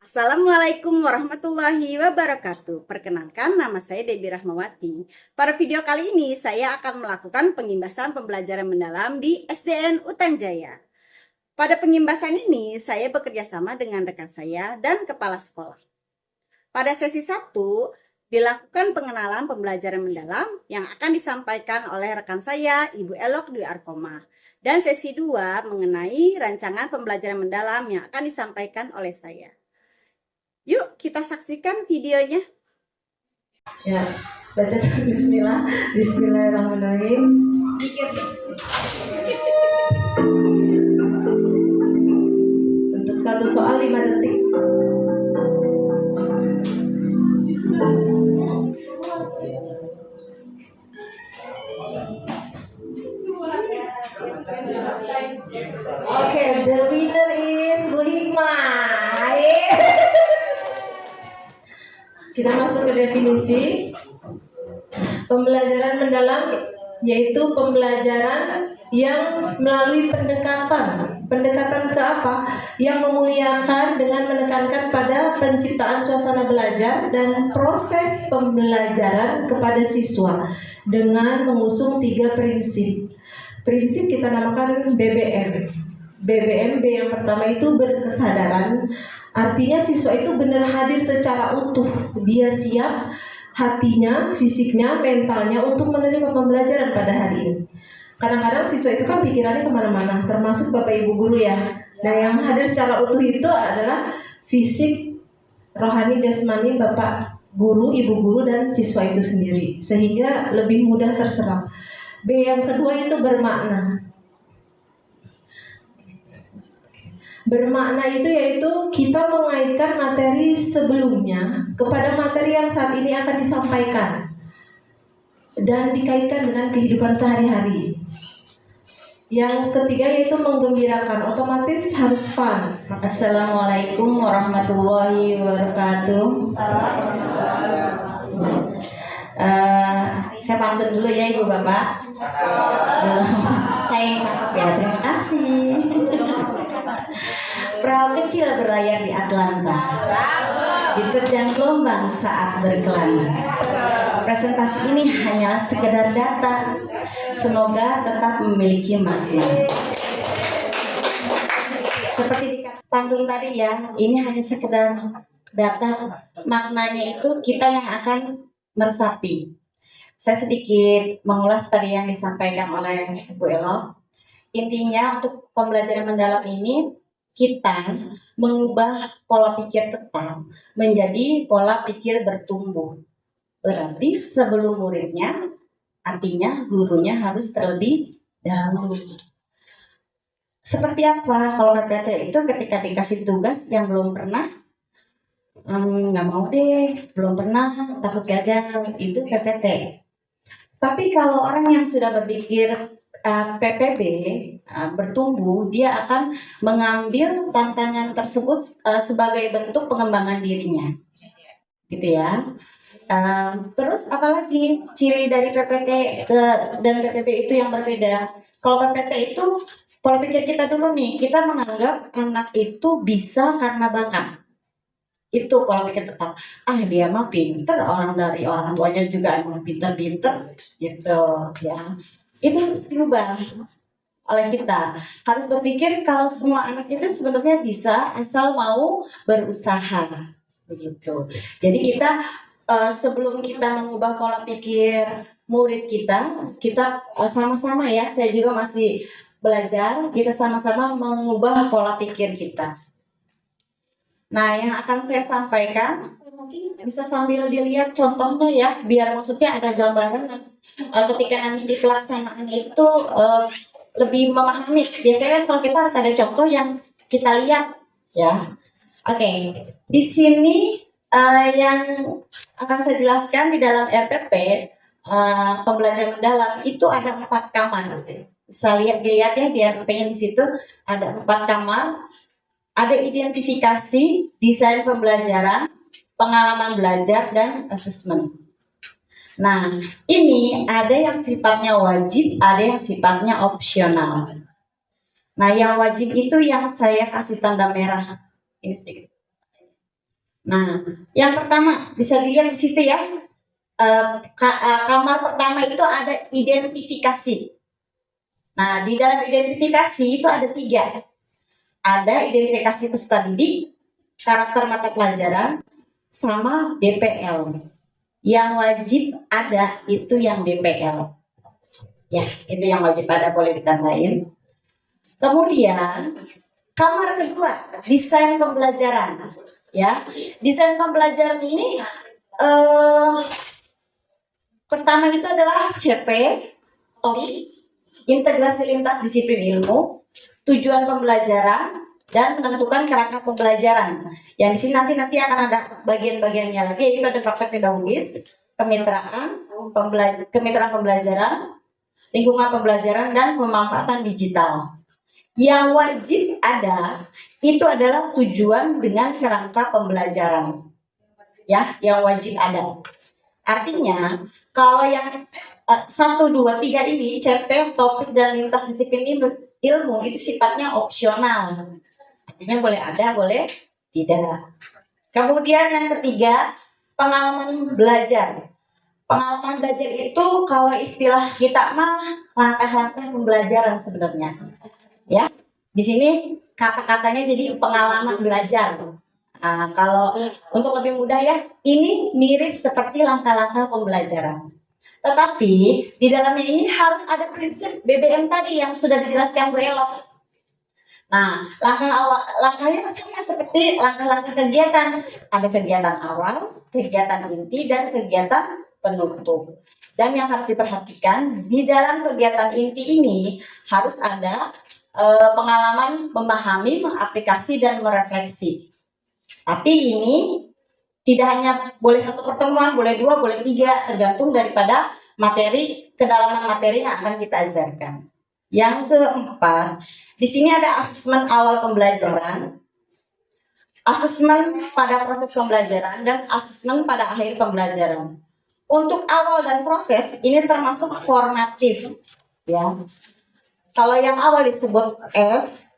Assalamualaikum warahmatullahi wabarakatuh. Perkenalkan, nama saya Debbie Rahmawati. Pada video kali ini, saya akan melakukan pengimbasan pembelajaran mendalam di SDN Utan Jaya. Pada pengimbasan ini, saya bekerja sama dengan rekan saya dan kepala sekolah. Pada sesi 1, dilakukan pengenalan pembelajaran mendalam yang akan disampaikan oleh rekan saya, Ibu Elok Dwi Arkoma. Dan sesi 2 mengenai rancangan pembelajaran mendalam yang akan disampaikan oleh saya. Yuk kita saksikan videonya. Ya, baca bismillah. Bismillahirrahmanirrahim. Untuk satu soal 5 detik. Oke, the winner is Bu Hikmah. Kita masuk ke definisi. Pembelajaran mendalam yaitu pembelajaran yang melalui pendekatan. Pendekatan ke apa? Yang memuliakan dengan menekankan pada penciptaan suasana belajar dan proses pembelajaran kepada siswa dengan mengusung 3 prinsip. Prinsip kita namakan BBM. BBM, B yang pertama itu berkesadaran. Artinya siswa itu benar hadir secara utuh. Dia siap hatinya, fisiknya, mentalnya untuk menerima pembelajaran pada hari ini. Kadang-kadang siswa itu kan pikirannya kemana-mana, termasuk Bapak Ibu guru ya. Nah, yang hadir secara utuh itu adalah fisik, rohani, jasmani Bapak guru, Ibu guru, dan siswa itu sendiri. Sehingga lebih mudah terserap. B yang kedua itu bermakna. Bermakna itu yaitu kita mengaitkan materi sebelumnya kepada materi yang saat ini akan disampaikan dan dikaitkan dengan kehidupan sehari-hari. Yang ketiga yaitu menggembirakan, otomatis harus fun. Assalamualaikum warahmatullahi wabarakatuh. Saya pantun dulu ya Ibu Bapak. Saya yang cakep ya, terima kasih. Perahu kecil berlayar di Atlanta, diterjang gelombang saat berkelana. Presentasi ini hanyalah sekedar data, semoga tetap memiliki makna. Seperti di pantun tadi ya, ini hanya sekedar data, maknanya itu kita yang akan meresapi. Saya sedikit mengulas tadi yang disampaikan oleh Bu Elo. Intinya untuk pembelajaran mendalam ini kita mengubah pola pikir tetap menjadi pola pikir bertumbuh. Berarti sebelum muridnya, artinya gurunya harus terlebih dahulu. Seperti apa kalau PPT itu ketika dikasih tugas yang belum pernah, nggak mau deh, belum pernah, takut gagal, itu PPT. Tapi kalau orang yang sudah berpikir PPB bertumbuh, dia akan mengambil tantangan tersebut sebagai bentuk pengembangan dirinya, gitu ya. Terus apalagi ciri dari PPT dan PPB itu yang berbeda? Kalau PPT itu pola pikir kita dulu nih, kita menganggap anak itu bisa karena bakat. Itu pola pikir tetap, dia mah pinter, orang dari orang tuanya juga emang pinter-pinter gitu ya. Itu harus diubah oleh kita, harus berpikir kalau semua anak itu sebenarnya bisa asal mau berusaha begitu. Jadi kita sebelum kita mengubah pola pikir murid kita sama-sama ya, saya juga masih belajar, kita sama-sama mengubah pola pikir kita. Nah, yang akan saya sampaikan mungkin bisa sambil dilihat contohnya ya, biar maksudnya ada gambaran ketika nanti pelaksanaan itu lebih memahami. Biasanya kan kalau kita harus ada contoh yang kita lihat ya. Oke, di sini yang akan saya jelaskan di dalam RPP pembelajaran mendalam itu ada 4 kamar. Bisa dilihat ya di RPP-nya di situ ada 4 kamar. Ada identifikasi, desain pembelajaran, pengalaman belajar, dan asesmen. Nah, ini ada yang sifatnya wajib, ada yang sifatnya opsional. Nah, yang wajib itu yang saya kasih tanda merah. Ini sedikit. Nah, yang pertama bisa dilihat di situ ya. Kamar pertama itu ada identifikasi. Nah, di dalam identifikasi itu ada 3. Ada identifikasi peserta didik, karakter mata pelajaran, sama DPL. Yang wajib ada itu yang DPL. Ya, itu yang wajib ada, boleh ditandain. Kemudian, kamar kedua, desain pembelajaran. Ya, desain pembelajaran ini pertama itu adalah CP, topik, integrasi lintas disiplin ilmu, tujuan pembelajaran, dan menentukan kerangka pembelajaran. Yang di sini nanti akan ada bagian-bagiannya lagi, yaitu ada praktek pedagogis, kemitraan pembelajaran, lingkungan pembelajaran, dan pemanfaatan digital. Yang wajib ada itu adalah tujuan dengan kerangka pembelajaran. Ya, yang wajib ada. Artinya, kalau yang 1, 2, 3 ini, CP, topik, dan lintas disiplin ilmu itu sifatnya opsional. Artinya boleh ada, boleh tidak. Kemudian yang ketiga, pengalaman belajar. Pengalaman belajar itu kalau istilah kita mah langkah-langkah pembelajaran sebenarnya. Ya, di sini kata-katanya jadi pengalaman belajar. Nah, kalau untuk lebih mudah ya, ini mirip seperti langkah-langkah pembelajaran. Tetapi di dalamnya ini harus ada prinsip BBM tadi yang sudah dijelaskan Bu Elok. Nah, langkahnya sama seperti langkah-langkah kegiatan. Ada kegiatan awal, kegiatan inti, dan kegiatan penutup. Dan yang harus diperhatikan, di dalam kegiatan inti ini harus ada pengalaman memahami, mengaplikasi, dan merefleksi. Tapi ini tidak hanya boleh 1 pertemuan, boleh 2, boleh 3, tergantung daripada materi, kedalaman materi yang akan kita ajarkan. Yang keempat, di sini ada asesmen awal pembelajaran, asesmen pada proses pembelajaran, dan asesmen pada akhir pembelajaran. Untuk awal dan proses ini termasuk formatif, ya. Kalau yang awal disebut S,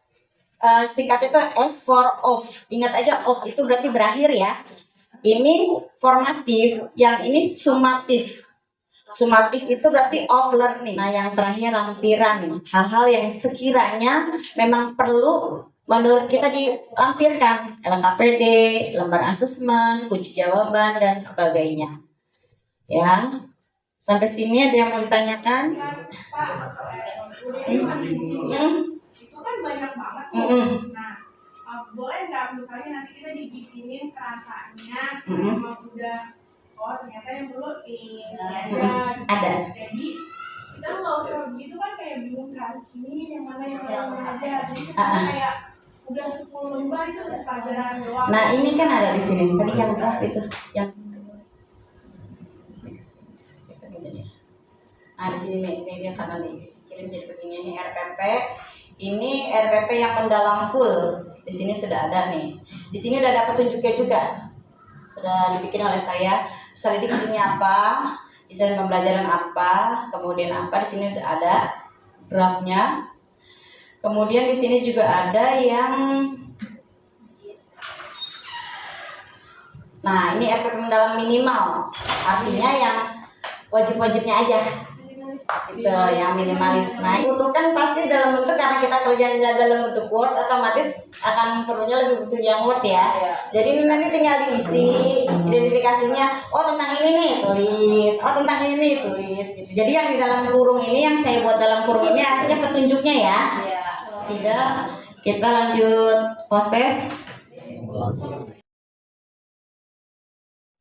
singkat itu S for off. Ingat aja off itu berarti berakhir ya. Ini formatif, yang ini sumatif. Sumatif itu berarti off learning. Nah, yang terakhir lampiran, hal-hal yang sekiranya memang perlu menurut kita dilampirkan, LKPD, lembar asesmen, kunci jawaban, dan sebagainya. Ya, sampai sini ada yang mau ditanyakan? Itu kan banyak banget tuh. Nah, boleh nggak misalnya nanti kita dibikinin kerangkanya memang udah ternyata yang perlu ini aja. Ada. Jadi kita nggak usah begitu kan kayak bingung kan ini yang mana aja. Jadi misalnya kayak udah 10 lembar itu udah pelajaran doang. Nah, ini kan ada di sini. Tadi yang draft itu yang nah di sini nih, ini dia karena nih kirim jadi begini, ini RPP. Ini RPP yang mendalam full. Di sini sudah ada nih. Di sini udah ada petunjuknya juga. Sudah dibikin oleh saya. Bisa lihat di sini apa, desain pembelajaran apa, kemudian apa. Di sini udah ada draftnya. Kemudian di sini juga ada yang, nah ini RPP mendalam minimal. Artinya yang wajib-wajibnya aja. Itu yang minimalis. Nah, itu kan pasti dalam bentuk, karena kita kerjanya dalam bentuk Word, otomatis akan perlunya lebih bentuk yang Word ya. Jadi nanti tinggal diisi identifikasinya. Oh, tentang ini nih tulis. Oh, tentang ini nih tulis. Gitu. Jadi yang di dalam kurung ini, yang saya buat dalam kurung ini artinya petunjuknya ya. Tidak, kita lanjut proses.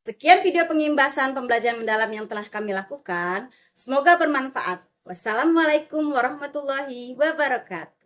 Sekian video pengimbasan pembelajaran mendalam yang telah kami lakukan. Semoga bermanfaat. Wassalamualaikum warahmatullahi wabarakatuh.